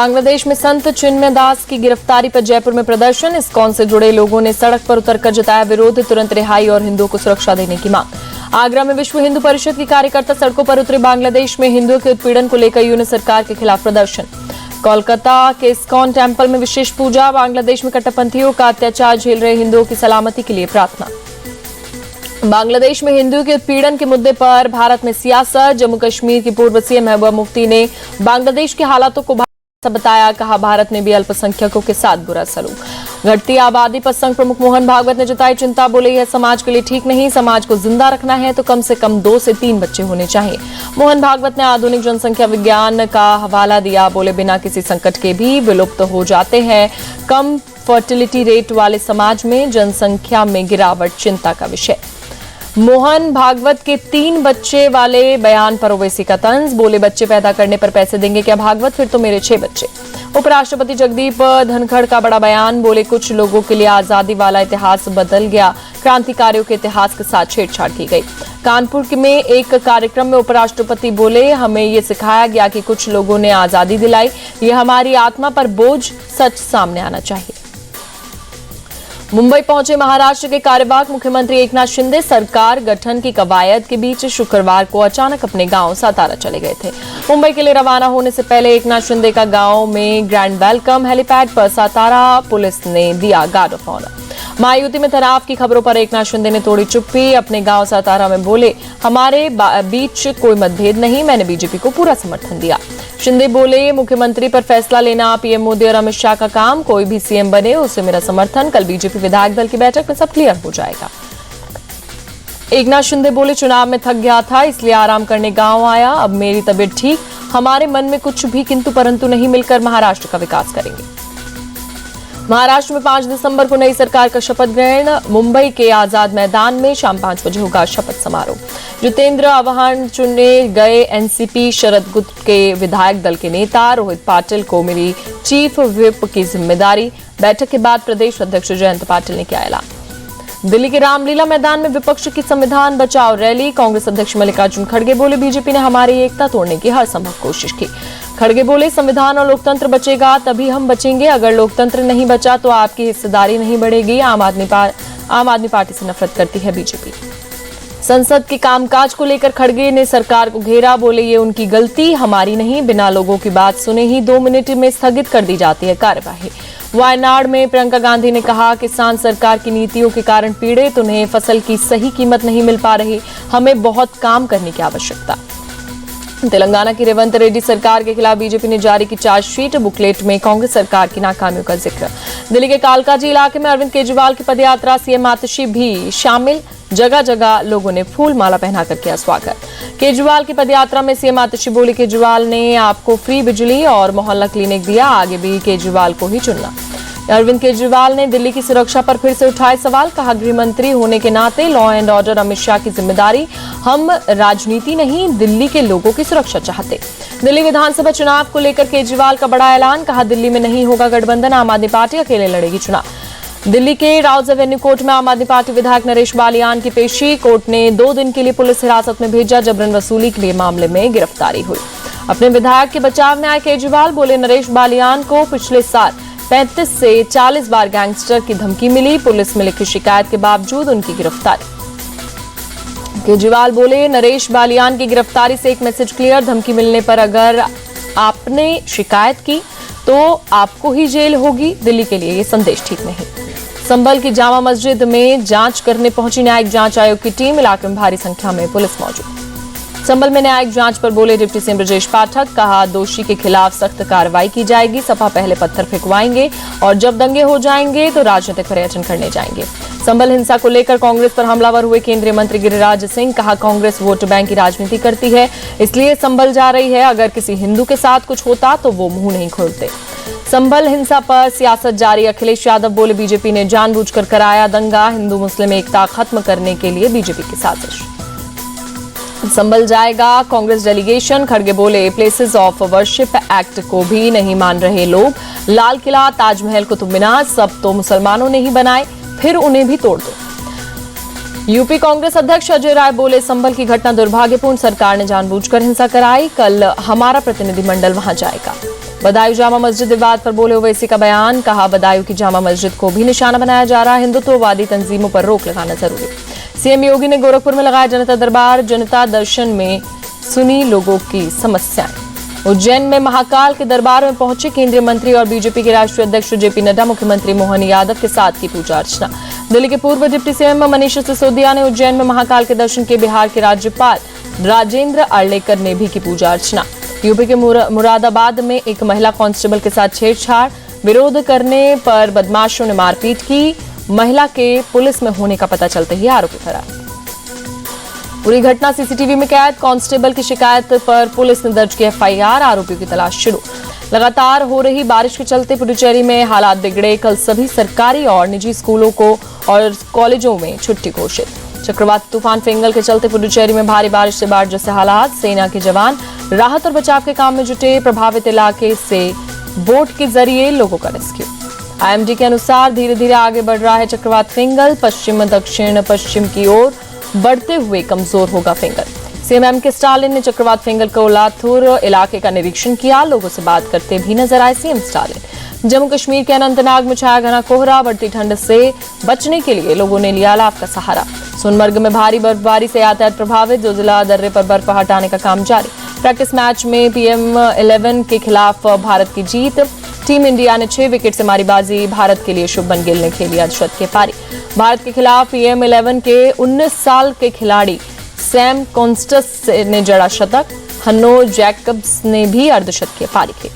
बांग्लादेश में संत चिन्मय दास की गिरफ्तारी पर जयपुर में प्रदर्शन। इस्कॉन से जुड़े लोगों ने सड़क पर उतरकर जताया विरोध, तुरंत रिहाई और हिंदुओं को सुरक्षा देने की मांग। आगरा में विश्व हिंदू परिषद के कार्यकर्ता सड़कों पर उतरे। बांग्लादेश में हिंदुओं के उत्पीड़न को लेकर यूनिट सरकार के खिलाफ प्रदर्शन। कोलकाता के इस्कॉन टेम्पल में विशेष पूजा। बांग्लादेश में कट्टरपंथियों का अत्याचार झेल रहे हिंदुओं की सलामती के लिए प्रार्थना। बांग्लादेश में हिंदुओं के उत्पीड़न के मुद्दे पर भारत में सियासत। जम्मू कश्मीर की पूर्व सीएम महबूबा मुफ्ती ने बांग्लादेश के हालातों को बताया, कहा भारत ने भी अल्पसंख्यकों के साथ बुरा सलूक। घटती आबादी पर संघ प्रमुख मोहन भागवत ने जताई चिंता, बोले यह समाज के लिए ठीक नहीं। समाज को जिंदा रखना है तो कम से कम 2 से 3 बच्चे होने चाहिए। मोहन भागवत ने आधुनिक जनसंख्या विज्ञान का हवाला दिया, बोले बिना किसी संकट के भी विलुप्त हो जाते हैं। कम फर्टिलिटी रेट वाले समाज में जनसंख्या में गिरावट चिंता का विषय। मोहन भागवत के 3 बच्चे वाले बयान पर ओवैसी का तंज, बोले बच्चे पैदा करने पर पैसे देंगे क्या भागवत, फिर तो मेरे 6 बच्चे। उपराष्ट्रपति जगदीप धनखड़ का बड़ा बयान, बोले कुछ लोगों के लिए आजादी वाला इतिहास बदल गया, क्रांतिकारियों के इतिहास के साथ छेड़छाड़ की गई। कानपुर में एक कार्यक्रम में उपराष्ट्रपति बोले, हमें ये सिखाया गया कि कुछ लोगों ने आजादी दिलाई, ये हमारी आत्मा पर बोझ, सच सामने आना चाहिए। मुंबई पहुंचे महाराष्ट्र के कार्यवाहक मुख्यमंत्री एकनाथ शिंदे। सरकार गठन की कवायद के बीच शुक्रवार को अचानक अपने गांव सातारा चले गए थे। मुंबई के लिए रवाना होने से पहले एकनाथ शिंदे का गांव में ग्रैंड वेलकम। हेलीपैड पर सातारा पुलिस ने दिया गार्ड ऑफ ऑनर। महायुति में तनाव की खबरों पर एकनाथ शिंदे ने तोड़ी चुप्पी। अपने गांव सातारा में बोले, हमारे बीच कोई मतभेद नहीं, मैंने बीजेपी को पूरा समर्थन दिया। शिंदे बोले, मुख्यमंत्री पर फैसला लेना पीएम मोदी और अमित शाह का काम, कोई भी सीएम बने उसे मेरा समर्थन। कल बीजेपी विधायक दल की बैठक में सब क्लियर हो जाएगा। एकनाथ शिंदे बोले, चुनाव में थक गया था इसलिए आराम करने गांव आया, अब मेरी तबीयत ठीक, हमारे मन में कुछ भी किंतु परंतु नहीं, मिलकर महाराष्ट्र का विकास करेंगे। महाराष्ट्र में 5 दिसंबर को नई सरकार का शपथ ग्रहण। मुंबई के आजाद मैदान में शाम 5 बजे होगा शपथ समारोह। जितेंद्र आव्हान चुने गए। एनसीपी शरद गुप्त के विधायक दल के नेता। रोहित पाटिल को मिली चीफ व्हिप की जिम्मेदारी। बैठक के बाद प्रदेश अध्यक्ष जयंत पाटिल ने किया ऐलान। दिल्ली के रामलीला मैदान में विपक्ष की संविधान बचाओ रैली। कांग्रेस अध्यक्ष मल्लिकार्जुन खड़गे बोले, बीजेपी ने हमारी एकता तोड़ने की हर संभव कोशिश की। खड़गे बोले, संविधान और लोकतंत्र बचेगा तभी हम बचेंगे, अगर लोकतंत्र नहीं बचा तो आपकी हिस्सेदारी नहीं बढ़ेगी। आम आदमी पार्टी से नफरत करती है बीजेपी। संसद के कामकाज को लेकर खड़गे ने सरकार को घेरा, बोले ये उनकी गलती, हमारी नहीं। बिना लोगों की बात सुने ही 2 मिनट में स्थगित कर दी जाती है कार्यवाही। वायनाड में प्रियंका गांधी ने कहा, किसान सरकार की नीतियों के कारण पीड़ित, उन्हें फसल की सही कीमत नहीं मिल पा रही, हमें बहुत काम करने की आवश्यकता। तेलंगाना की रेवंत रेड्डी सरकार के खिलाफ बीजेपी ने जारी की चार्जशीट। बुकलेट में कांग्रेस सरकार की नाकामियों का जिक्र। दिल्ली के कालकाजी इलाके में अरविंद केजरीवाल की पदयात्रा, सीएम आतिशी भी शामिल। जगह जगह लोगों ने फूल माला पहनाकर किया स्वागत। केजरीवाल की पदयात्रा में सीएम आतिशी बोली, केजरीवाल ने आपको फ्री बिजली और मोहल्ला क्लिनिक दिया, आगे भी केजरीवाल को ही चुनना। अरविंद केजरीवाल ने दिल्ली की सुरक्षा पर फिर से उठाए सवाल, कहा गृह मंत्री होने के नाते law and order Amit Shah की जिम्मेदारी, हम राजनीति नहीं दिल्ली के लोगों की सुरक्षा चाहते। दिल्ली विधानसभा चुनाव को लेकर केजरीवाल का बड़ा ऐलान, कहा दिल्ली में नहीं होगा गठबंधन, आम आदमी पार्टी अकेले लड़ेगी चुनाव। दिल्ली के राउज एवेन्यू कोर्ट में आम आदमी पार्टी विधायक नरेश बालियान की पेशी। कोर्ट ने 2 दिन के लिए पुलिस हिरासत में भेजा, जबरन वसूली के लिए मामले में गिरफ्तारी हुई। अपने विधायक के बचाव में आए केजरीवाल, बोले नरेश बालियान को पिछले साल 35 से 40 बार गैंगस्टर की धमकी मिली, पुलिस में लिखी शिकायत के बावजूद उनकी गिरफ्तारी। केजरीवाल बोले, नरेश बालियान की गिरफ्तारी से एक मैसेज क्लियर, धमकी मिलने पर अगर आपने शिकायत की तो आपको ही जेल होगी, दिल्ली के लिए ये संदेश ठीक नहीं। संभल की जामा मस्जिद में जांच करने पहुंची न्यायिक जांच आयोग की टीम, इलाके में भारी संख्या में पुलिस मौजूद। संभल में न्यायिक जांच पर बोले डिप्टी सीएम ब्रजेश पाठक, कहा दोषी के खिलाफ सख्त कार्रवाई की जाएगी, सपा पहले पत्थर फेंकवाएंगे और जब दंगे हो जाएंगे तो राजनीतिक पर्यटन करने जाएंगे। संभल हिंसा को लेकर कांग्रेस पर हमलावर हुए केंद्रीय मंत्री गिरिराज सिंह, कहा कांग्रेस वोट बैंक की राजनीति करती है इसलिए संभल जा रही है, अगर किसी हिंदू के साथ कुछ होता तो वो मुंह नहीं खोलते। संभल हिंसा पर सियासत जारी, अखिलेश यादव बोले बीजेपी ने जानबूझकर कराया दंगा, हिंदू मुस्लिम एकता खत्म करने के लिए बीजेपी की साजिश। संभल जाएगा कांग्रेस डेलीगेशन, खड़गे बोले प्लेसेस ऑफ वर्शिप एक्ट को भी नहीं मान रहे लोग, लाल किला ताजमहल कुतुब मीनार सब तो मुसलमानों ने ही बनाए, फिर उन्हें भी तोड़ दो। यूपी कांग्रेस अध्यक्ष अजय राय बोले संभल की घटना दुर्भाग्यपूर्ण, सरकार ने जानबूझकर हिंसा कराई, कल हमारा प्रतिनिधिमंडल वहां जाएगा। बदायूं जामा मस्जिद विवाद पर बोले ओवैसी का बयान, कहा बदायूं की जामा मस्जिद को भी निशाना बनाया जा रहा है, हिंदुत्ववादी तंजीमों पर रोक लगाना जरूरी। सीएम योगी ने गोरखपुर में लगाया जनता दरबार, जनता दर्शन में सुनी लोगों की समस्याएं। उज्जैन में महाकाल के दरबार में पहुंचे केंद्रीय मंत्री और बीजेपी के राष्ट्रीय अध्यक्ष जेपी नड्डा, मुख्यमंत्री मोहन यादव के साथ की पूजा अर्चना। दिल्ली के पूर्व डिप्टी सीएम मनीष सिसोदिया ने उज्जैन में महाकाल के दर्शन किए। बिहार के राज्यपाल राजेंद्र अर्लेकर ने भी की पूजा अर्चना। यूपी के मुरादाबाद में एक महिला कांस्टेबल के साथ छेड़छाड़, विरोध करने पर बदमाशों ने मारपीट की। महिला के पुलिस में होने का पता चलते ही आरोपी फरार। पूरी घटना सीसीटीवी में कैद। कांस्टेबल की शिकायत पर पुलिस ने दर्ज की एफआईआर, आरोपियों की तलाश शुरू। लगातार हो रही बारिश के चलते पुडुचेरी में हालात बिगड़े। कल सभी सरकारी और निजी स्कूलों को और कॉलेजों में छुट्टी घोषित। चक्रवाती तूफान फिंगल के चलते पुडुचेरी में भारी बारिश से बाढ़ जैसे हालात। सेना के जवान राहत और बचाव के काम में जुटे। प्रभावित इलाके से बोट के जरिए लोगों का रेस्क्यू। आईएमडी के अनुसार धीरे धीरे आगे बढ़ रहा है चक्रवात फिंगल। पश्चिम दक्षिण पश्चिम की ओर बढ़ते हुए कमजोर होगा फिंगल। सीएम एमके स्टालिन ने चक्रवात फिंगल को लाथुर इलाके का निरीक्षण किया। लोगों से बात करते भी नजर आए सीएम स्टालिन। जम्मू कश्मीर के अनंतनाग में छाया घना कोहरा। बढ़ती ठंड से बचने के लिए लोगों ने लिया अलाव का सहारा। सोनमर्ग में भारी बर्फबारी से यातायात प्रभावित। जोजिला दर्रे पर बर्फ हटाने का काम जारी। प्रैक्टिस मैच में PM11 के खिलाफ भारत की जीत। टीम इंडिया ने 6 विकेट से मारी बाजी। भारत के लिए शुभमन गिल ने खेली अर्धशतक की पारी। भारत के खिलाफ PM11 के 19 साल के खिलाड़ी सैम कॉन्स्टस ने जड़ा शतक। हन्नो जैकब्स ने भी अर्धशतक की पारी की।